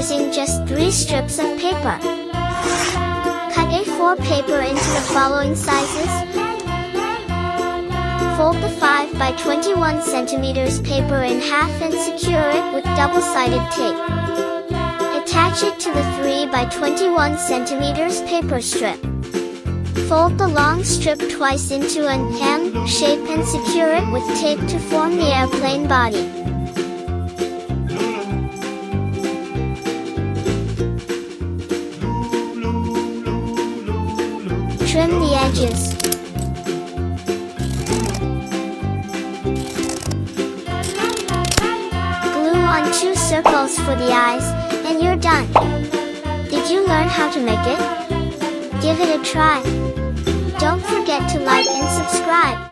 using just 3 strips of paper. Cut A4 paper into the following sizes. Fold the 5 by 21 cm paper in half and secure it with double-sided tape. Attach it to the 3 by 21 cm paper strip. Fold the long strip twice into an M shape and secure it with tape to form the airplane body. Trim the edges. Glue on 2 circles for the eyes, and you're done. Did you learn how to make it? Give it a try. Don't forget to like and subscribe.